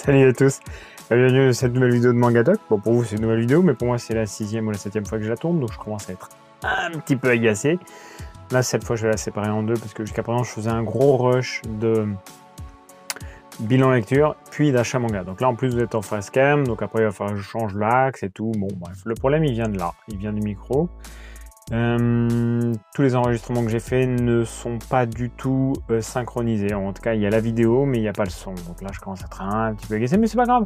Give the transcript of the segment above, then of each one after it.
Salut à tous, bienvenue dans cette nouvelle vidéo de Mangadoc. Bon, pour vous c'est une nouvelle vidéo, mais pour moi c'est la 6e ou la 7e fois que je la tourne, donc je commence à être un petit peu agacé. Là cette fois je vais la séparer en deux parce que jusqu'à présent je faisais un gros rush de bilan lecture puis d'achat manga. Donc là en plus vous êtes en face cam, donc après il va falloir que je change l'axe et tout. Bon bref, le problème il vient de là, il vient du micro. Tous les enregistrements que j'ai faits ne sont pas du tout synchronisés. En tout cas, il y a la vidéo, mais il n'y a pas le son. Donc là, je commence à être un petit peu agacé, mais c'est pas grave.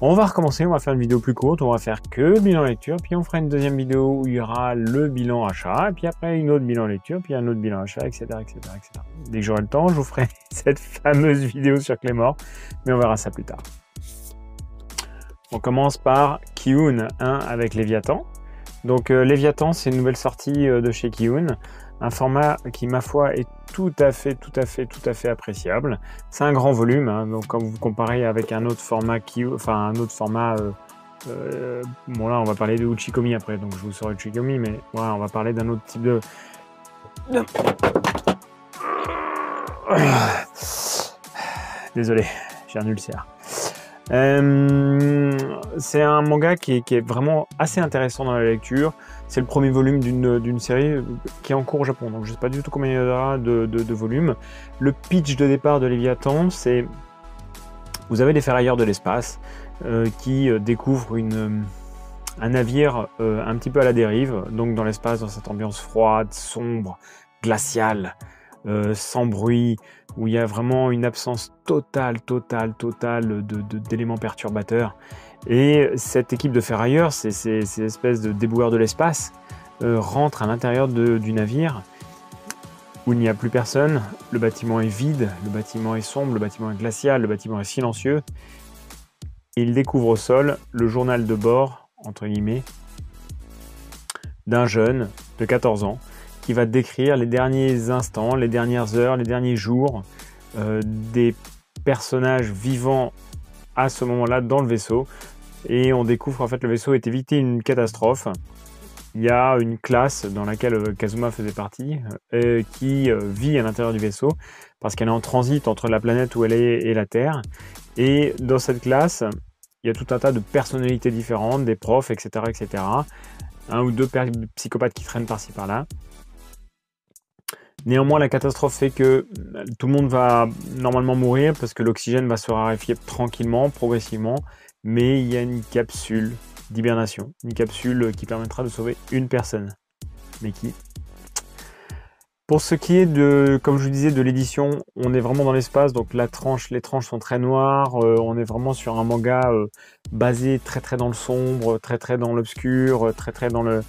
On va recommencer, on va faire une vidéo plus courte, on va faire que le bilan lecture, puis on fera une deuxième vidéo où il y aura le bilan achat, et puis après une autre bilan lecture, puis un autre bilan achat, etc. etc., etc. Dès que j'aurai le temps, je vous ferai cette fameuse vidéo sur Claymore, mais on verra ça plus tard. On commence par Ki-hoon 1 avec Léviathan. Donc Léviathan, c'est une nouvelle sortie de chez Ki-hoon, un format qui, ma foi, est tout à fait appréciable. C'est un grand volume, hein, donc quand vous comparez avec un autre format bon là on va parler de Uchikomi après, donc je vous sors Uchikomi, mais voilà, on va parler d'un autre type de... Désolé, j'ai un ulcère. C'est un manga qui est vraiment assez intéressant dans la lecture. C'est le premier volume d'une série qui est en cours au Japon, donc je ne sais pas du tout combien il y aura de volumes. Le pitch de départ de Léviathan, c'est... Vous avez des ferrailleurs de l'espace qui découvrent un navire un petit peu à la dérive, donc dans l'espace, dans cette ambiance froide, sombre, glaciale, sans bruit, où il y a vraiment une absence totale d'éléments perturbateurs. Et cette équipe de ferrailleurs, ces espèces de déboueurs de l'espace, rentrent à l'intérieur du navire, où il n'y a plus personne, le bâtiment est vide, le bâtiment est sombre, le bâtiment est glacial, le bâtiment est silencieux. Et ils découvrent au sol le journal de bord, entre guillemets, d'un jeune de 14 ans, qui va décrire les derniers instants, les dernières heures, les derniers jours des personnages vivants à ce moment-là dans le vaisseau. Et on découvre en fait le vaisseau est évité une catastrophe. Il y a une classe dans laquelle Kazuma faisait partie qui vit à l'intérieur du vaisseau parce qu'elle est en transit entre la planète où elle est et la Terre. Et dans cette classe, il y a tout un tas de personnalités différentes, des profs, etc. etc. Un ou deux psychopathes qui traînent par-ci par-là. Néanmoins, la catastrophe fait que tout le monde va normalement mourir parce que l'oxygène va se raréfier tranquillement, progressivement, mais il y a une capsule d'hibernation, une capsule qui permettra de sauver une personne. Mais qui? Pour ce qui est de, comme je vous disais, de l'édition, on est vraiment dans l'espace, donc les tranches sont très noires, on est vraiment sur un manga basé très dans le sombre, très dans l'obscur, très dans le...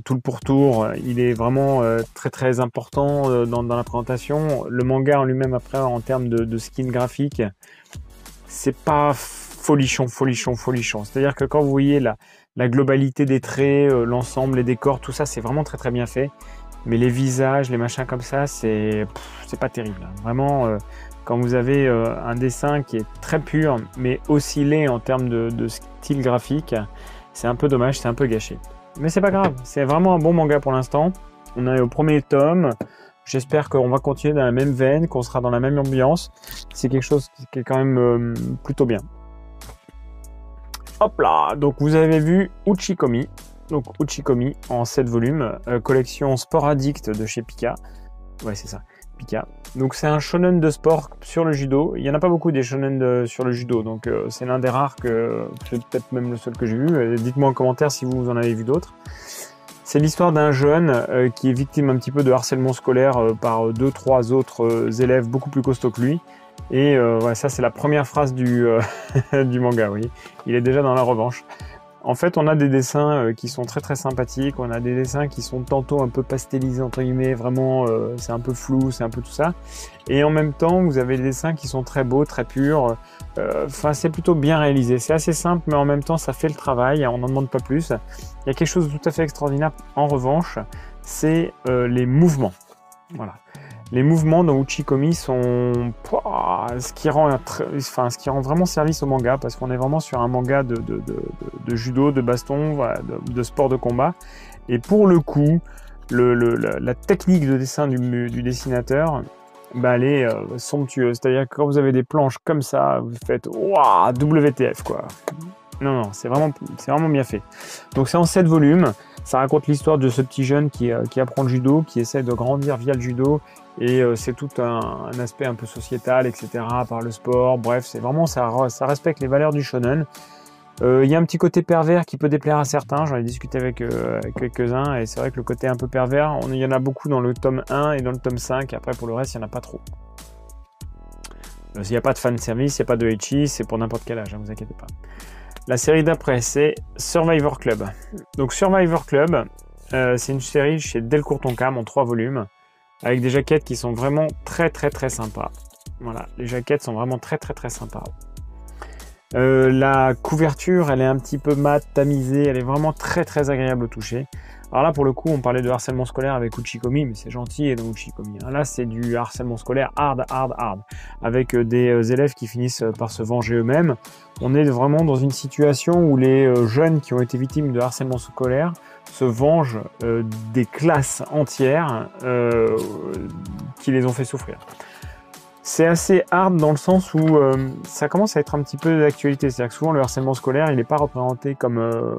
tout le pourtour, il est vraiment très important dans la présentation. Le manga en lui-même, après, en termes de skin graphique, c'est pas folichon. C'est-à-dire que quand vous voyez la globalité des traits, l'ensemble, les décors, tout ça, c'est vraiment très bien fait. Mais les visages, les machins comme ça, c'est pas terrible. Vraiment, quand vous avez un dessin qui est très pur, mais oscillé en termes de style graphique, c'est un peu dommage, c'est un peu gâché. Mais c'est pas grave, c'est vraiment un bon manga pour l'instant. On est au premier tome. J'espère qu'on va continuer dans la même veine, qu'on sera dans la même ambiance. C'est quelque chose qui est quand même plutôt bien. Hop là, donc vous avez vu Uchikomi. Donc Uchikomi en 7 volumes, collection Sport Addict de chez Pika. Ouais, c'est ça, Pika. Donc c'est un shonen de sport sur le judo. Il n'y en a pas beaucoup des shonen sur le judo, donc c'est l'un des rares que c'est peut-être même le seul que j'ai vu. Dites-moi en commentaire si vous en avez vu d'autres. C'est l'histoire d'un jeune qui est victime un petit peu de harcèlement scolaire par 2-3 autres élèves beaucoup plus costauds que lui. Et ouais, ça c'est la première phrase du manga, oui. Il est déjà dans la revanche. En fait, on a des dessins qui sont très sympathiques, on a des dessins qui sont tantôt un peu pastelisés, entre guillemets, vraiment, c'est un peu flou, c'est un peu tout ça. Et en même temps, vous avez des dessins qui sont très beaux, très purs, enfin, c'est plutôt bien réalisé. C'est assez simple, mais en même temps, ça fait le travail, on n'en demande pas plus. Il y a quelque chose de tout à fait extraordinaire, en revanche, c'est les mouvements. Voilà. Les mouvements dans Uchikomi sont ce qui rend vraiment service au manga, parce qu'on est vraiment sur un manga de judo, de baston, voilà, de sport de combat. Et pour le coup, la technique de dessin du dessinateur bah, elle est somptueuse. C'est-à-dire que quand vous avez des planches comme ça, vous faites waouh, WTF quoi. Non, c'est vraiment bien fait. Donc c'est en 7 volumes. Ça raconte l'histoire de ce petit jeune qui apprend le judo, qui essaie de grandir via le judo. Et c'est tout un aspect un peu sociétal, etc. par le sport. Bref, c'est vraiment, ça respecte les valeurs du shonen. Il y a un petit côté pervers qui peut déplaire à certains. J'en ai discuté avec quelques-uns. Et c'est vrai que le côté un peu pervers, il y en a beaucoup dans le tome 1 et dans le tome 5. Et après, pour le reste, il n'y en a pas trop. Il n'y a pas de fanservice, il n'y a pas de ecchi. C'est pour n'importe quel âge, ne vous inquiétez pas. La série d'après, c'est Survivor Club. Donc Survivor Club, c'est une série chez Delcourt Tonkam en 3 volumes, avec des jaquettes qui sont vraiment très sympas. Voilà, les jaquettes sont vraiment très sympas. La couverture, elle est un petit peu mat, tamisée, elle est vraiment très agréable au toucher. Alors là, pour le coup, on parlait de harcèlement scolaire avec Uchikomi, mais c'est gentil et dans Uchikomi. Là, c'est du harcèlement scolaire hard, avec des élèves qui finissent par se venger eux-mêmes. On est vraiment dans une situation où les jeunes qui ont été victimes de harcèlement scolaire se vengent des classes entières qui les ont fait souffrir. C'est assez hard dans le sens où ça commence à être un petit peu d'actualité. C'est-à-dire que souvent, le harcèlement scolaire, il n'est pas représenté comme...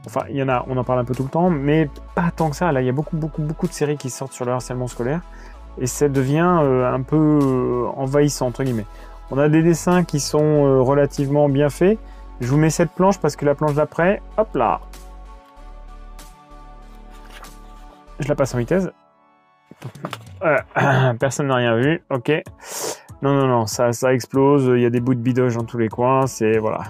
Enfin, il y en a, on en parle un peu tout le temps, mais pas tant que ça. Là, il y a beaucoup de séries qui sortent sur le harcèlement scolaire. Et ça devient un peu envahissant, entre guillemets. On a des dessins qui sont relativement bien faits. Je vous mets cette planche parce que la planche d'après, hop là. Je la passe en vitesse. Personne n'a rien vu, ok. Non, ça explose, il y a des bouts de bidoche dans tous les coins, c'est voilà.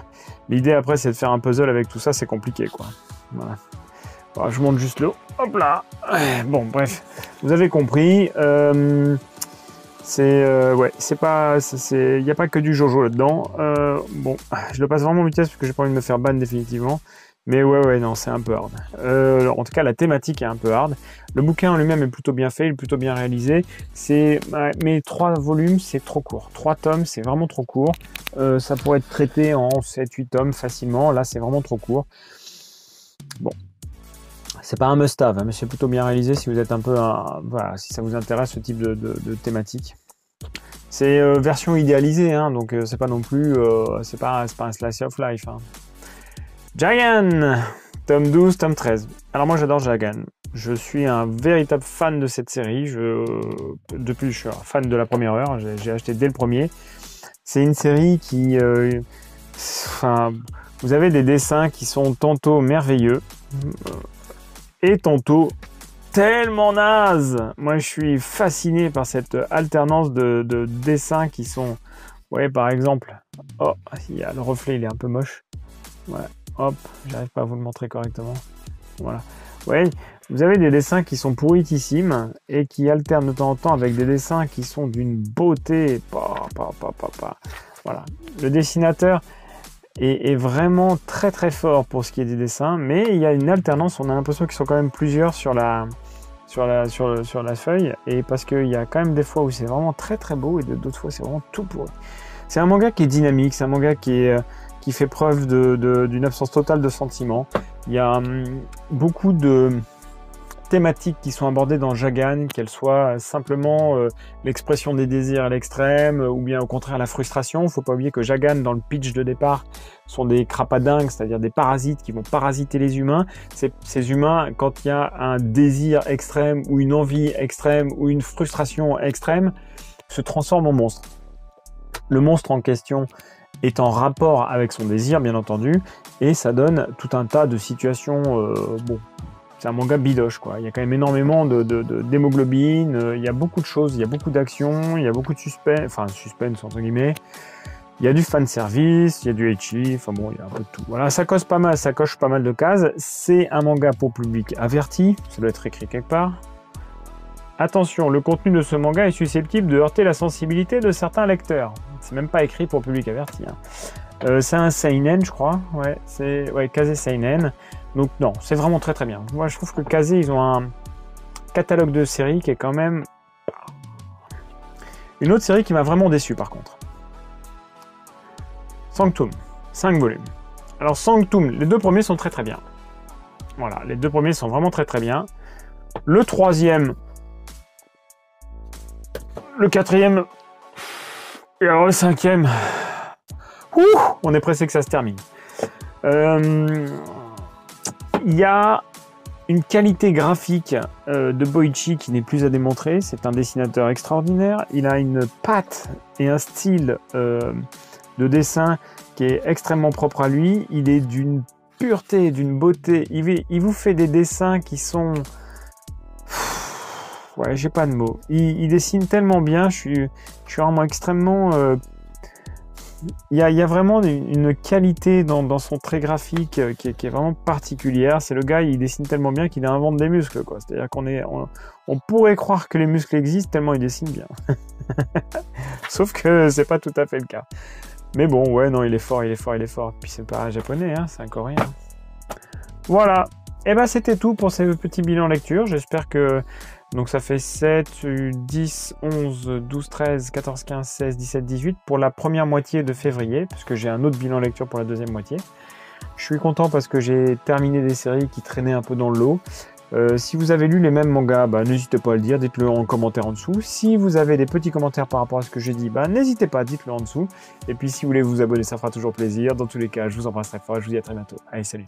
L'idée après c'est de faire un puzzle avec tout ça, c'est compliqué quoi. Voilà. Alors, je monte juste l'eau, hop là. Bon bref, vous avez compris. Ouais, il n'y a pas que du Jojo là-dedans. Bon, je le passe vraiment en vitesse parce que j'ai pas envie de me faire ban définitivement. Mais ouais, non, c'est un peu hard. En tout cas, la thématique est un peu hard. Le bouquin en lui-même est plutôt bien fait, il est plutôt bien réalisé. Mais 3 volumes, c'est trop court. 3 tomes, c'est vraiment trop court. Ça pourrait être traité en 7-8 tomes facilement. Là, c'est vraiment trop court. Bon. C'est pas un must-have, hein, mais c'est plutôt bien réalisé si vous êtes un peu... voilà, si ça vous intéresse ce type de thématique. C'est version idéalisée, hein, donc c'est pas non plus... c'est pas un slice of life, hein. Jagan, tome 12, tome 13. Alors moi j'adore Jagan. Je suis un véritable fan de cette série. Depuis, je suis un fan de la première heure. J'ai acheté dès le premier. C'est une série qui... vous avez des dessins qui sont tantôt merveilleux et tantôt tellement nazes. Moi je suis fasciné par cette alternance de dessins qui sont... Vous voyez par exemple... Oh, il y a le reflet, il est un peu moche. Ouais. Hop, j'arrive pas à vous le montrer correctement. Voilà. Ouais, vous avez des dessins qui sont pourritissimes et qui alternent de temps en temps avec des dessins qui sont d'une beauté. Voilà. Le dessinateur est vraiment très fort pour ce qui est des dessins, mais il y a une alternance. On a l'impression qu'ils sont quand même plusieurs sur la feuille, et parce qu'il y a quand même des fois où c'est vraiment très beau et d'autres fois c'est vraiment tout pourri. C'est un manga qui est dynamique, c'est un manga qui fait preuve d'une absence totale de sentiments. Il y a beaucoup de thématiques qui sont abordées dans Jagan, qu'elles soient simplement l'expression des désirs à l'extrême, ou bien au contraire la frustration. Il ne faut pas oublier que Jagan, dans le pitch de départ, sont des crapadingues, c'est-à-dire des parasites qui vont parasiter les humains. Ces humains, quand il y a un désir extrême, ou une envie extrême, ou une frustration extrême, se transforment en monstres. Le monstre en question est en rapport avec son désir, bien entendu, et ça donne tout un tas de situations... bon, c'est un manga bidoche, quoi. Il y a quand même énormément d'hémoglobine, il y a beaucoup de choses, il y a beaucoup d'actions, il y a beaucoup de suspense, enfin, suspense, entre guillemets. Il y a du fanservice, il y a du ecchi, enfin bon, il y a un peu de tout. Voilà, ça coche pas mal de cases. C'est un manga pour public averti, ça doit être écrit quelque part. Attention, le contenu de ce manga est susceptible de heurter la sensibilité de certains lecteurs. C'est même pas écrit pour public averti, hein. C'est un seinen, je crois. Ouais, c'est Kase Seinen. Donc non, c'est vraiment très bien. Moi, je trouve que Kase, ils ont un catalogue de séries qui est quand même... Une autre série qui m'a vraiment déçu, par contre. Sanctum, 5 volumes. Alors Sanctum, les 2 premiers sont très bien. Voilà, les 2 premiers sont vraiment très bien. Le troisième le 4e. Et alors le 5e. On est pressé que ça se termine. Il y a une qualité graphique de Boichi qui n'est plus à démontrer. C'est un dessinateur extraordinaire. Il a une patte et un style de dessin qui est extrêmement propre à lui. Il est d'une pureté, d'une beauté. Il vous fait des dessins qui sont... Ouais, j'ai pas de mots. Il dessine tellement bien. Je suis vraiment extrêmement... Il y a vraiment une qualité dans son trait graphique qui est vraiment particulière. C'est le gars, il dessine tellement bien qu'il invente des muscles, quoi. C'est-à-dire on pourrait croire que les muscles existent tellement il dessine bien. Sauf que c'est pas tout à fait le cas. Mais bon, ouais, non, il est fort. Puis c'est pas un japonais, hein, c'est un coréen. Voilà. Et ben c'était tout pour ce petit bilan lecture. J'espère que... Donc ça fait 7, 10, 11, 12, 13, 14, 15, 16, 17, 18 pour la première moitié de février, puisque j'ai un autre bilan lecture pour la deuxième moitié. Je suis content parce que j'ai terminé des séries qui traînaient un peu dans le lot. Si vous avez lu les mêmes mangas, n'hésitez pas à le dire, dites-le en commentaire en dessous. Si vous avez des petits commentaires par rapport à ce que j'ai dit, n'hésitez pas, dites-le en dessous. Et puis si vous voulez vous abonner, ça fera toujours plaisir. Dans tous les cas, je vous embrasse très fort et je vous dis à très bientôt. Allez, salut!